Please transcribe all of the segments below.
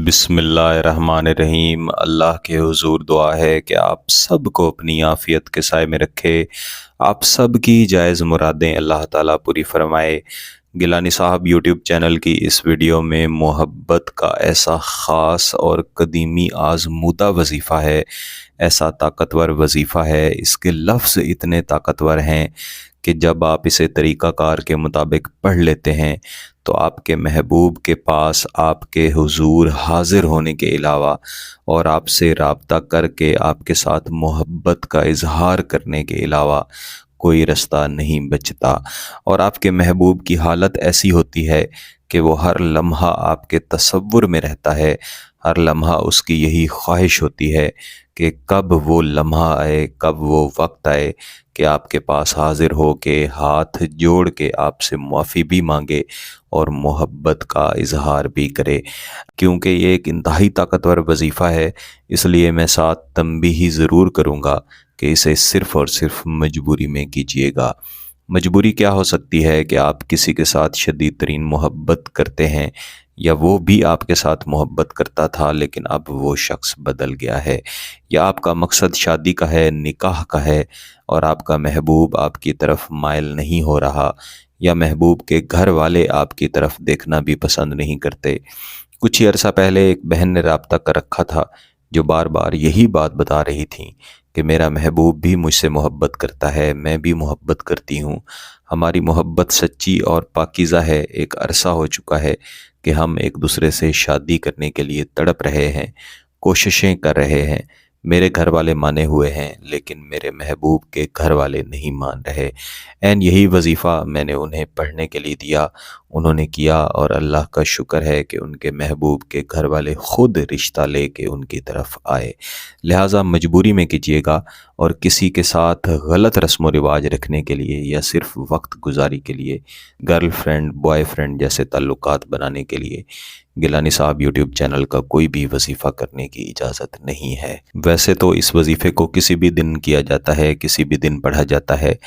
बिस्मिल्लाहिर्रहमानिर्रहीम। अल्लाह के हुजूर दुआ है कि आप सब को अपनी आफ़ियत के साए में रखे, आप सब की जायज़ मुरादें अल्लाह ताला पूरी फरमाए। गिलानी साहब यूट्यूब चैनल की इस वीडियो में मोहब्बत का ऐसा ख़ास और कदीमी आज़मूदा वजीफ़ा है, ऐसा ताकतवर वजीफ़ा है, इसके लफ्ज़ इतने ताकतवर हैं कि जब आप इसे तरीक़ाकार के मुताबिक पढ़ लेते हैं तो आपके महबूब के पास आपके हुजूर हाज़िर होने के अलावा और आपसे राब्ता करके आपके साथ मोहब्बत का इजहार करने के अलावा कोई रास्ता नहीं बचता। और आपके महबूब की हालत ऐसी होती है कि वो हर लम्हा आपके तसव्वुर में रहता है, हर लम्हा उसकी यही ख्वाहिश होती है कि कब वो लम्हा आए, कब वो वक्त आए कि आपके पास हाज़िर हो के हाथ जोड़ के आपसे माफ़ी भी मांगे और मोहब्बत का इजहार भी करे। क्योंकि ये एक इंतहाई ताकतवर वजीफ़ा है, इसलिए मैं साथ तंबीह ज़रूर करूँगा कि इसे सिर्फ़ और सिर्फ मजबूरी में कीजिएगा। मजबूरी क्या हो सकती है कि आप किसी के साथ शदीद तरीन मोहब्बत करते हैं या वो भी आपके साथ मोहब्बत करता था लेकिन अब वो शख्स बदल गया है, या आपका मकसद शादी का है, निकाह का है और आपका महबूब आपकी तरफ माइल नहीं हो रहा, या महबूब के घर वाले आपकी तरफ देखना भी पसंद नहीं करते। कुछ ही अरसा पहले एक बहन ने राब्ता कर रखा था जो बार बार यही बात बता रही थी कि मेरा महबूब भी मुझसे मोहब्बत करता है, मैं भी मोहब्बत करती हूँ, हमारी मोहब्बत सच्ची और पाकीज़ा है। एक अरसा हो चुका है कि हम एक दूसरे से शादी करने के लिए तड़प रहे हैं, कोशिशें कर रहे हैं। मेरे घर वाले माने हुए हैं लेकिन मेरे महबूब के घर वाले नहीं मान रहे। एन यही वजीफ़ा मैंने उन्हें पढ़ने के लिए दिया, उन्होंने किया और अल्लाह का शुक्र है कि उनके महबूब के घर वाले ख़ुद रिश्ता लेके उनकी तरफ आए। लिहाजा मजबूरी में कीजिएगा और किसी के साथ गलत रस्म व रिवाज रखने के लिए या सिर्फ वक्त गुजारी के लिए, गर्लफ्रेंड बॉयफ्रेंड जैसे ताल्लुकात बनाने के लिए गिलानी साहब यूट्यूब चैनल का कोई भी वजीफ़ा करने की इजाज़त नहीं है। वैसे तो इस वजीफ़े को किसी भी दिन किया जाता है, किसी भी दिन पढ़ा जाता है,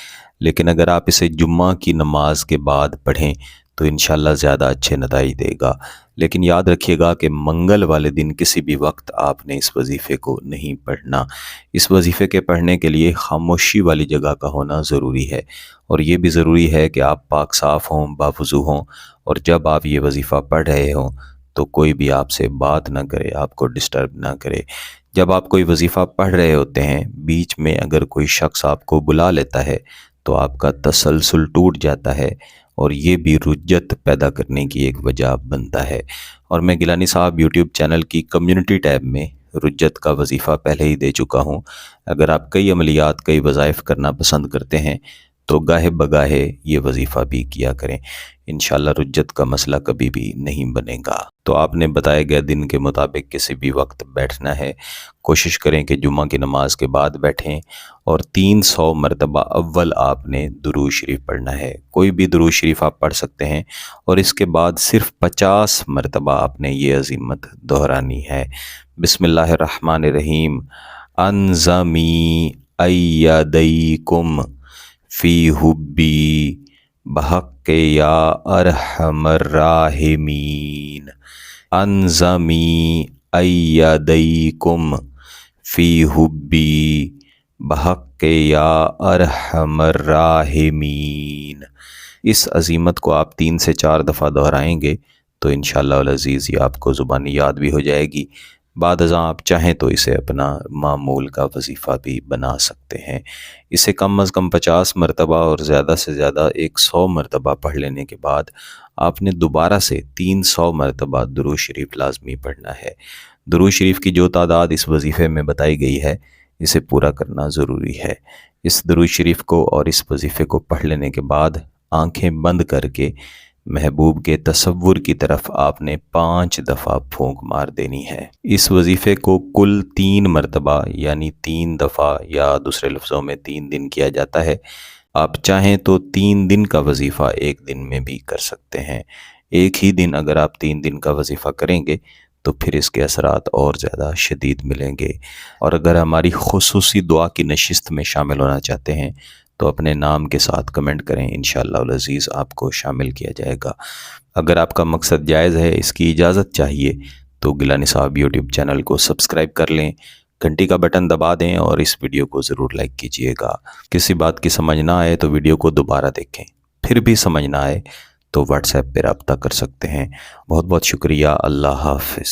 लेकिन अगर आप इसे जुम्मा की नमाज के बाद पढ़ें तो इंशाल्लाह ज़्यादा अच्छे नताइज देगा। लेकिन याद रखिएगा कि मंगल वाले दिन किसी भी वक्त आपने इस वजीफ़े को नहीं पढ़ना। इस वजीफ़े के पढ़ने के लिए खामोशी वाली जगह का होना ज़रूरी है, और ये भी ज़रूरी है कि आप पाक साफ़ हों, बावुज़ू हों, और जब आप ये वजीफ़ा पढ़ रहे हों तो कोई भी आपसे बात ना करे, आपको डिस्टर्ब ना करे। जब आप कोई वजीफ़ा पढ़ रहे होते हैं, बीच में अगर कोई शख्स आपको बुला लेता है तो आपका तसलसल टूट जाता है और ये भी रुज्जत पैदा करने की एक वजह बनता है। और मैं गिलानी साहब यूट्यूब चैनल की कम्युनिटी टैब में रुज्जत का वजीफ़ा पहले ही दे चुका हूँ। अगर आप कई अमलियात, कई वज़ाइफ़ करना पसंद करते हैं तो गाहे बगाहे ये वजीफ़ा भी किया करें, इंशाल्लाह रुज्जत का मसला कभी भी नहीं बनेगा। तो आपने बताए गए दिन के मुताबिक किसी भी वक्त बैठना है। कोशिश करें कि जुम्मा की नमाज के बाद बैठें और 300 मरतबा अव्वल आपने दुरूद शरीफ पढ़ना है। कोई भी दुरूद शरीफ आप पढ़ सकते हैं और इसके बाद सिर्फ 50 मरतबा आपने ये अज़ीमत दोहरानी है। बिस्मिल्लाहिर्रहमानिर्रहीम। अनज़मी अय्यदैकुम फ़ी हुब्बी बहक़्क़े या अरहमर राहिमीन। अनज़मी अय्यदैकुम फ़ी हुब्बी बहक़्क़े या अरहमर राहिमीन। इस अज़ीमत को आप 3 से 4 दफ़ा दोहराएंगे तो इंशाअल्लाह अल अज़ीज़ ये आपको ज़ुबानी याद भी हो जाएगी। बाद अज़ां आप चाहें तो इसे अपना मामूल का वजीफ़ा भी बना सकते हैं। इसे कम अज़ कम 50 मरतबा और ज़्यादा से ज़्यादा 100 मरतबा पढ़ लेने के बाद आपने दोबारा से 300 मरतबा दुरूद शरीफ लाज़मी पढ़ना है। दुरूद शरीफ की जो तादाद इस वजीफ़े में बताई गई है, इसे पूरा करना ज़रूरी है। इस दुरूद शरीफ को और इस वजीफ़े को पढ़ लेने के बाद आँखें बंद करके महबूब के तसव्वुर की तरफ आपने 5 दफ़ा फूंक मार देनी है। इस वजीफ़े को कुल 3 मरतबा यानी 3 दफ़ा या दूसरे लफ्ज़ों में 3 दिन किया जाता है। आप चाहें तो 3 दिन का वजीफ़ा एक दिन में भी कर सकते हैं। एक ही दिन अगर आप 3 दिन का वजीफ़ा करेंगे तो फिर इसके असरात और ज़्यादा शदीद मिलेंगे। और अगर हमारी खुसूसी दुआ की नशिस्त में शामिल होना चाहते हैं तो अपने नाम के साथ कमेंट करें, इंशाअल्लाह अल अज़ीज़ आपको शामिल किया जाएगा। अगर आपका मकसद जायज़ है, इसकी इजाज़त चाहिए, تو گیلانی صاحب یوٹیوب چینل کو سبسکرائب کر لیں، گھنٹی کا بٹن دبا دیں اور اس ویڈیو کو ضرور لائک کیجئے گا۔ کسی بات کی سمجھ نہ آئے تو ویڈیو کو دوبارہ دیکھیں، پھر بھی سمجھ نہ آئے تو واٹس ایپ پہ رابطہ کر سکتے ہیں۔ بہت بہت شکریہ، اللہ حافظ۔